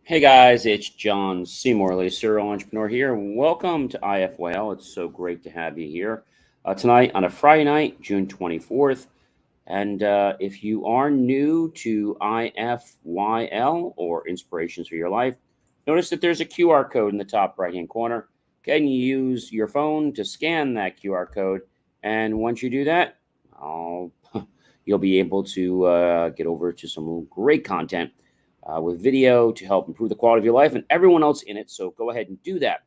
Hey guys, it's John C. Morley, serial entrepreneur here. Welcome to IFYL. It's so great to have you here tonight on a Friday night, June 24th. And if you are new to IFYL or Inspirations for Your Life, notice that there's a QR code in the top right hand corner. Can you use your phone to scan that QR code? And once you do that, I'll, you'll be able to get over to some great content with video to help improve the quality of your life and everyone else in it. So go ahead and do that.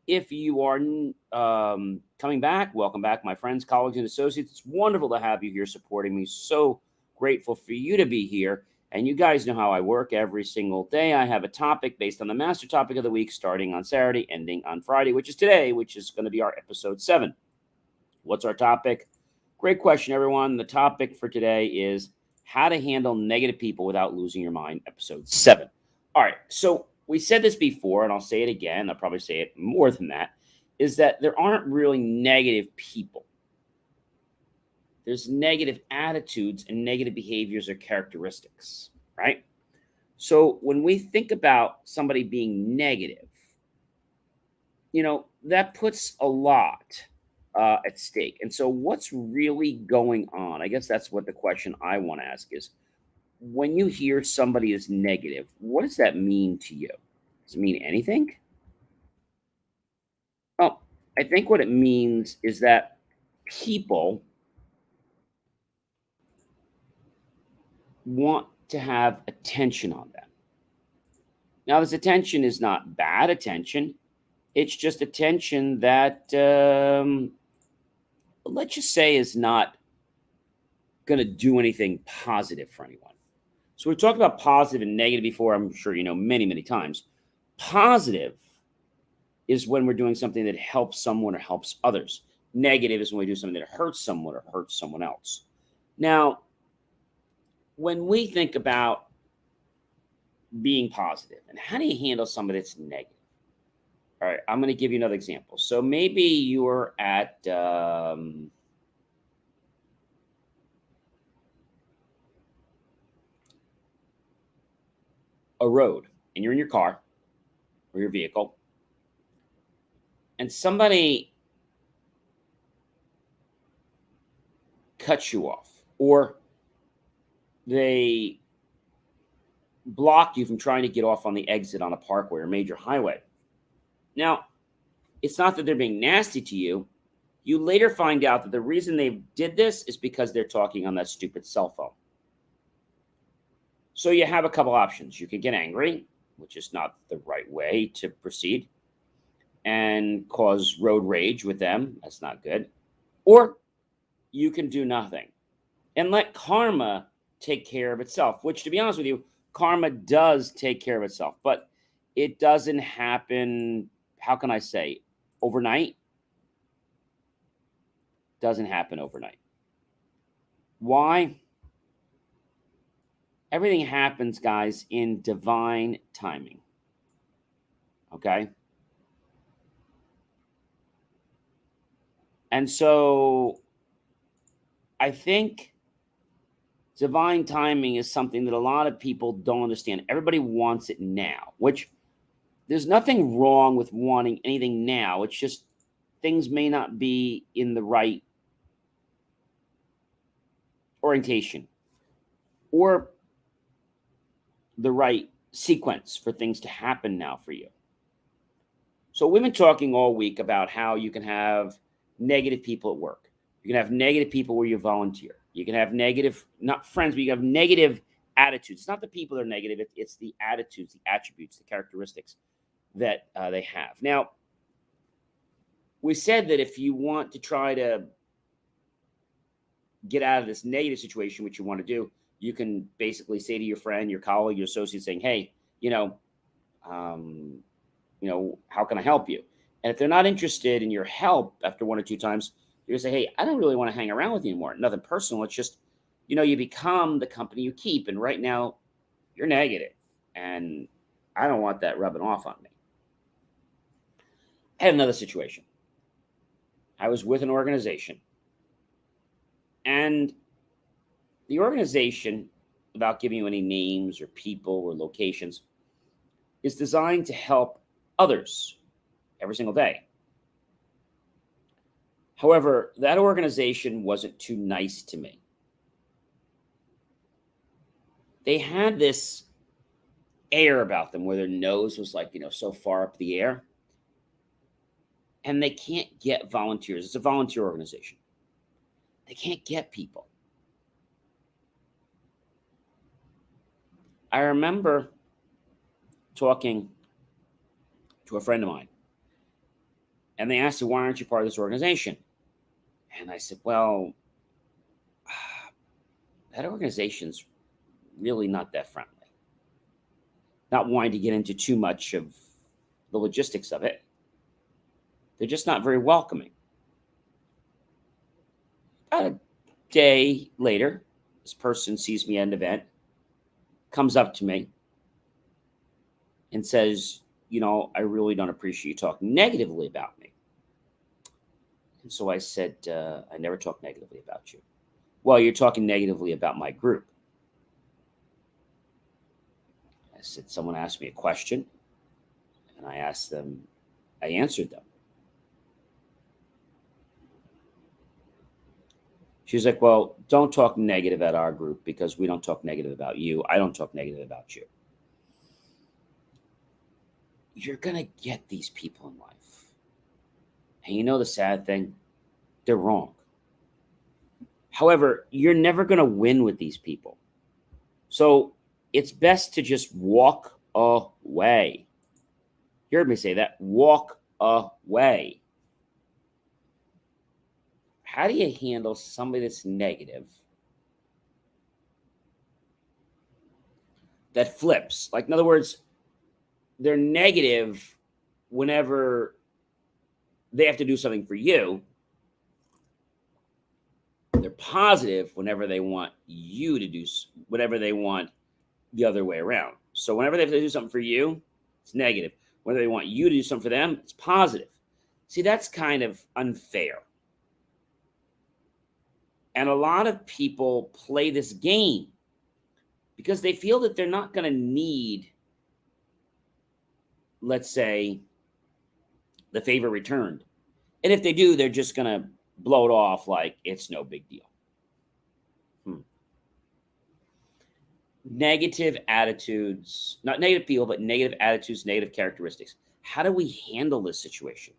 If you are coming back, welcome back, my friends, colleagues, and associates. It's wonderful to have you here supporting me. So grateful for you to be here. And you guys know how I work every single day. I have a topic based on the master topic of the week, starting on Saturday, ending on Friday, which is today, which is going to be our episode 7. What's our topic? Great question, everyone. The topic for today is how to handle negative people without losing your mind, episode 7. All right. So we said this before, and I'll say it again. I'll probably say it more than that, is that there aren't really negative people. There's negative attitudes and negative behaviors or characteristics, right? So when we think about somebody being negative, that puts a lot at stake. And so what's really going on? I guess that's what the question I want to ask is, when you hear somebody is negative, what does that mean to you? Does it mean anything? Well, I think what it means is that people want to have attention on them. Now, this attention is not bad attention. It's just attention that, let's just say, is not going to do anything positive for anyone. So we've talked about positive and negative before, I'm sure you know, many, many times. Positive is when we're doing something that helps someone or helps others. Negative is when we do something that hurts someone or hurts someone else. Now, when we think about being positive and how do you handle somebody that's negative? All right, I'm going to give you another example. So maybe you're at a road and you're in your car or your vehicle, and somebody cuts you off, or they block you from trying to get off on the exit on a parkway or major highway. Now, it's not that they're being nasty to you. You later find out that the reason they did this is because they're talking on that stupid cell phone. So you have a couple options. You could get angry, which is not the right way to proceed, and cause road rage with them. That's not good. Or you can do nothing and let karma take care of itself, which, to be honest with you, karma does take care of itself, but it doesn't happen, how can I say, overnight? Doesn't happen overnight. Why? Everything happens, guys, in divine timing. Okay? And so I think divine timing is something that a lot of people don't understand. Everybody wants it now, which there's nothing wrong with wanting anything now. It's just things may not be in the right orientation or the right sequence for things to happen now for you. So we've been talking all week about how you can have negative people at work. You can have negative people where you volunteer. You can have negative, not friends, but you have negative attitudes. It's not the people that are negative. It's the attitudes, the attributes, the characteristics that they have. Now, we said that if you want to try to get out of this negative situation, which you want to do, you can basically say to your friend, your colleague, your associate, saying, "Hey, how can I help you?" And if they're not interested in your help after one or two times, you're gonna say, "Hey, I don't really want to hang around with you anymore. Nothing personal. It's just, you become the company you keep, and right now, you're negative, and I don't want that rubbing off on me." I had another situation. I was with an organization, and the organization, without giving you any names or people or locations, is designed to help others every single day. However, that organization wasn't too nice to me. They had this air about them where their nose was like, so far up the air. And they can't get volunteers. It's a volunteer organization. They can't get people. I remember talking to a friend of mine, and they asked me, why aren't you part of this organization? And I said, well, that organization's really not that friendly. Not wanting to get into too much of the logistics of it. They're just not very welcoming. About a day later, this person sees me at an event, comes up to me, and says, I really don't appreciate you talking negatively about me. And so I said, I never talk negatively about you. Well, you're talking negatively about my group. I said, someone asked me a question, and I answered them. She's like, well, don't talk negative at our group because we don't talk negative about you. I don't talk negative about you. You're going to get these people in life. And the sad thing? They're wrong. However, you're never going to win with these people. So it's best to just walk away. You heard me say that. Walk away. How do you handle somebody that's negative that flips? Like, in other words, they're negative whenever they have to do something for you. They're positive whenever they want you to do whatever they want the other way around. So whenever they have to do something for you, it's negative. Whenever they want you to do something for them, it's positive. See, that's kind of unfair. And a lot of people play this game because they feel that they're not going to need, let's say, the favor returned. And if they do, they're just going to blow it off like it's no big deal. Negative attitudes, not negative people, but negative attitudes, negative characteristics. How do we handle this situation?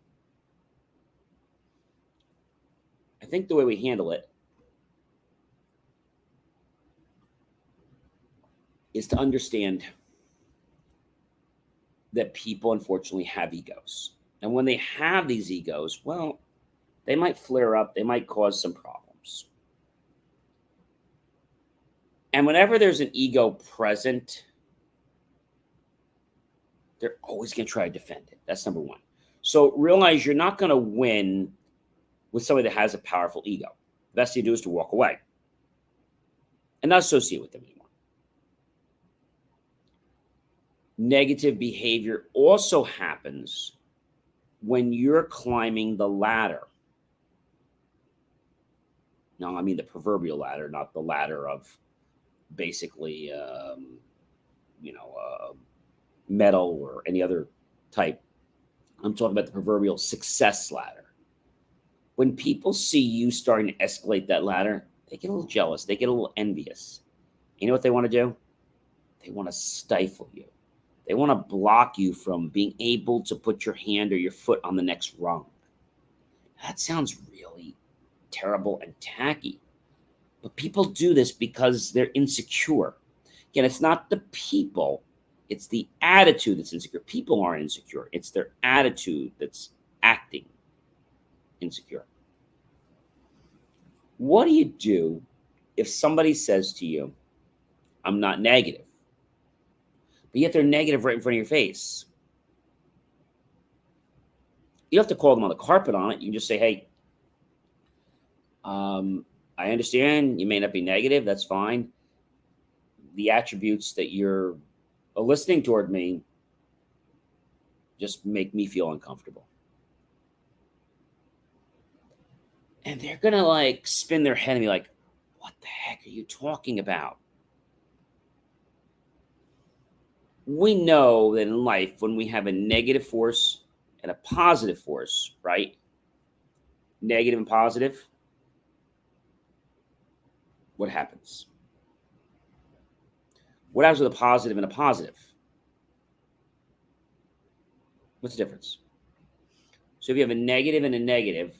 I think the way we handle it is to understand that people unfortunately have egos. And when they have these egos, well, they might flare up, they might cause some problems. And whenever there's an ego present, they're always going to try to defend it. That's number one. So realize you're not going to win with somebody that has a powerful ego. The best thing to do is to walk away and not associate with them anymore. Negative behavior also happens when you're climbing the ladder. Now, I mean the proverbial ladder, not the ladder of basically, metal or any other type. I'm talking about the proverbial success ladder. When people see you starting to escalate that ladder, they get a little jealous. They get a little envious. You know what they want to do? They want to stifle you. They want to block you from being able to put your hand or your foot on the next rung. That sounds really terrible and tacky. But people do this because they're insecure. Again, it's not the people, it's the attitude that's insecure. People aren't insecure. It's their attitude that's acting insecure. What do you do if somebody says to you, I'm not negative, but yet they're negative right in front of your face? You don't have to call them on the carpet on it. You can just say, hey, I understand you may not be negative. That's fine. The attributes that you're eliciting toward me just make me feel uncomfortable. And they're going to spin their head and be like, what the heck are you talking about? we know that in life, when we have a negative force and a positive force, right? Negative and positive, what happens? What happens with a positive and a positive? What's the difference? So if you have a negative and a negative,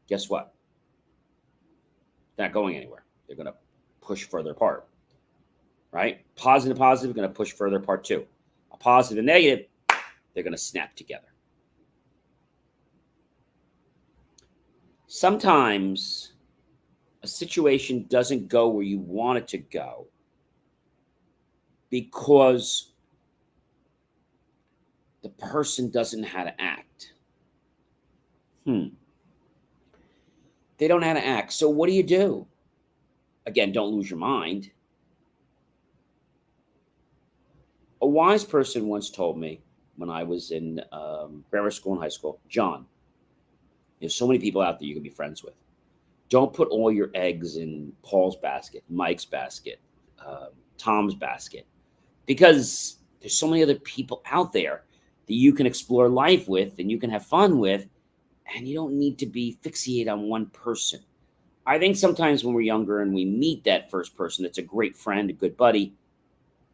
guess what? They're not going anywhere. They're going to push further apart, right? Positive, positive, going to push further apart too. A positive and negative, they're going to snap together. Sometimes a situation doesn't go where you want it to go because the person doesn't know how to act. They don't know how to act. So what do? Again, don't lose your mind. A wise person once told me when I was in grammar school and high school, John, there's so many people out there you can be friends with. Don't put all your eggs in Paul's basket, Mike's basket, Tom's basket, because there's so many other people out there that you can explore life with and you can have fun with, and you don't need to be fixated on one person. I think sometimes when we're younger and we meet that first person that's a great friend, a good buddy,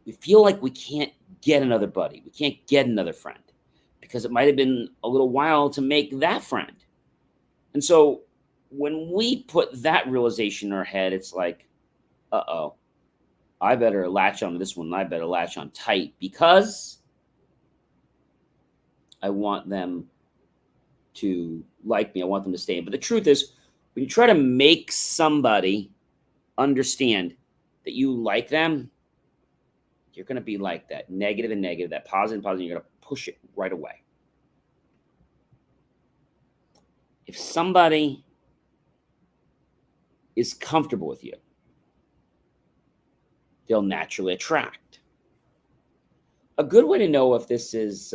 we feel like we can't get another buddy. We can't get another friend because it might have been a little while to make that friend. And so when we put that realization in our head, it's like, uh-oh, I better latch on to this one. I better latch on tight because I want them to like me. I want them to stay in. But the truth is, when you try to make somebody understand that you like them, you're going to be like that negative and negative, that positive and positive. You're going to push it right away. If somebody is comfortable with you, they'll naturally attract. A good way to know if this is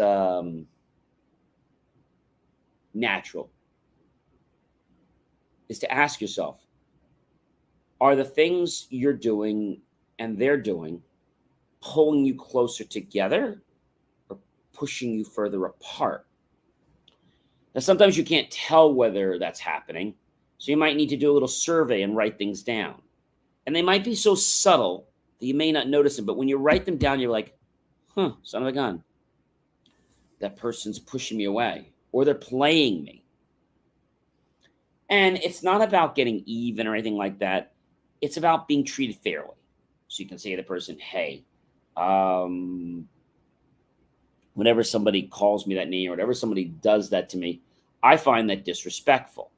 natural is to ask yourself, are the things you're doing and they're doing pulling you closer together or pushing you further apart? Now, sometimes you can't tell whether that's happening, so you might need to do a little survey and write things down. And they might be so subtle that you may not notice them, but when you write them down, you're like, son of a gun, that person's pushing me away, or they're playing me. And it's not about getting even or anything like that. It's about being treated fairly. So you can say to the person, hey, whenever somebody calls me that name or whenever somebody does that to me, I find that disrespectful.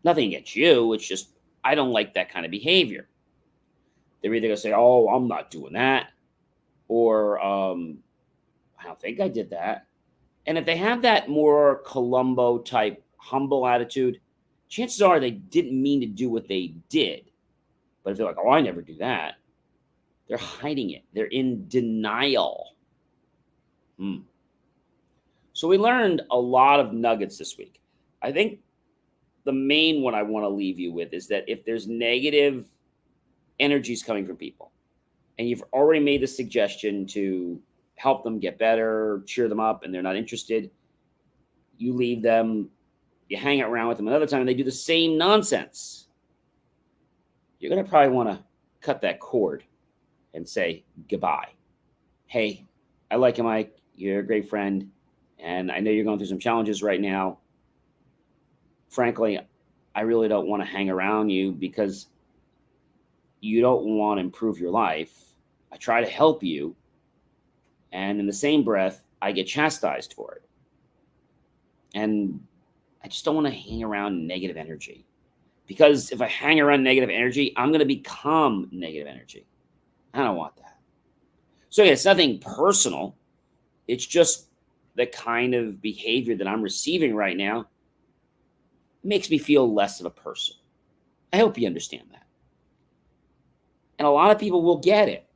Nothing against you. It's just, I don't like that kind of behavior. They're either going to say, oh, I'm not doing that. Or, I don't think I did that. And if they have that more Columbo type humble attitude, chances are they didn't mean to do what they did. But if they're like, oh, I never do that, they're hiding it. They're in denial. So we learned a lot of nuggets this week. I think the main one I want to leave you with is that if there's negative energies coming from people, and you've already made the suggestion to help them get better, cheer them up, and they're not interested, you leave them, you hang around with them another time, and they do the same nonsense. You're going to probably want to cut that cord and say goodbye. Hey, I like you, Mike. You're a great friend. And I know you're going through some challenges right now. Frankly, I really don't want to hang around you because you don't want to improve your life. I try to help you. And in the same breath, I get chastised for it. And I just don't want to hang around negative energy. Because if I hang around negative energy, I'm going to become negative energy. I don't want that. So yeah, it's nothing personal. It's just the kind of behavior that I'm receiving right now makes me feel less of a person. I hope you understand that. And a lot of people will get it.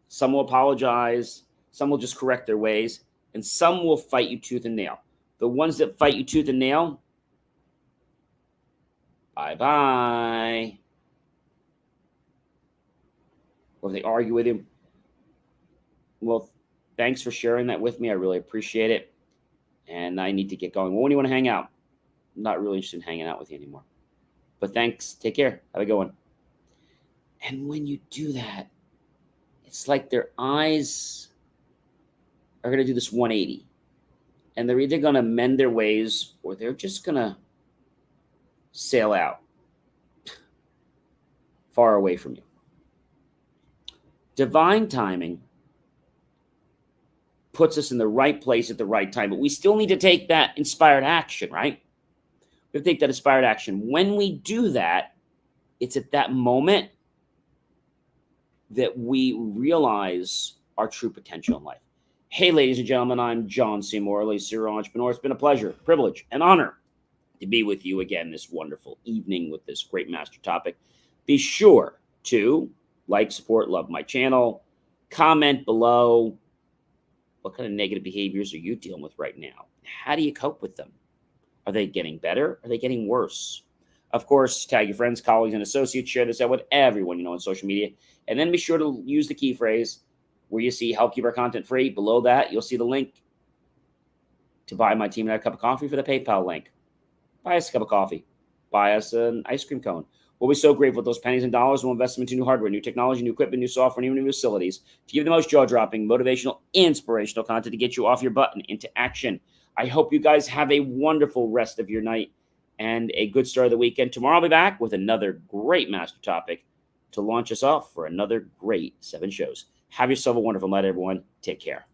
Some will apologize. Some will just correct their ways. And some will fight you tooth and nail. The ones that fight you tooth and nail, bye-bye. Or if they argue with you, well, thanks for sharing that with me. I really appreciate it. And I need to get going. When do you want to hang out? I'm not really interested in hanging out with you anymore. But thanks. Take care. Have a good one. And when you do that, it's like their eyes are going to do this 180. And they're either going to mend their ways or they're just going to sail out far away from you. Divine timing puts us in the right place at the right time, but we still need to take that inspired action, right? We have to take that inspired action. When we do that, it's at that moment that we realize our true potential in life. Hey, ladies and gentlemen, I'm John C. Morley, serial entrepreneur. It's been a pleasure, privilege, and honor to be with you again this wonderful evening with this great master topic. Be sure to like, support, love my channel, comment below. What kind of negative behaviors are you dealing with right now? How do you cope with them? Are they getting better? Are they getting worse? Of course, tag your friends, colleagues, and associates. Share this out with everyone you know on social media. And then be sure to use the key phrase where you see help keep our content free. Below that, you'll see the link to buy my team and I a cup of coffee for the PayPal link. Buy us a cup of coffee. Buy us an ice cream cone. We'll be so grateful with those pennies and dollars. We'll invest them into new hardware, new technology, new equipment, new software, and even new facilities to give the most jaw-dropping, motivational, inspirational content to get you off your butt and into action. I hope you guys have a wonderful rest of your night and a good start of the weekend. Tomorrow I'll be back with another great master topic to launch us off for another great 7 shows. Have yourself a wonderful night, everyone. Take care.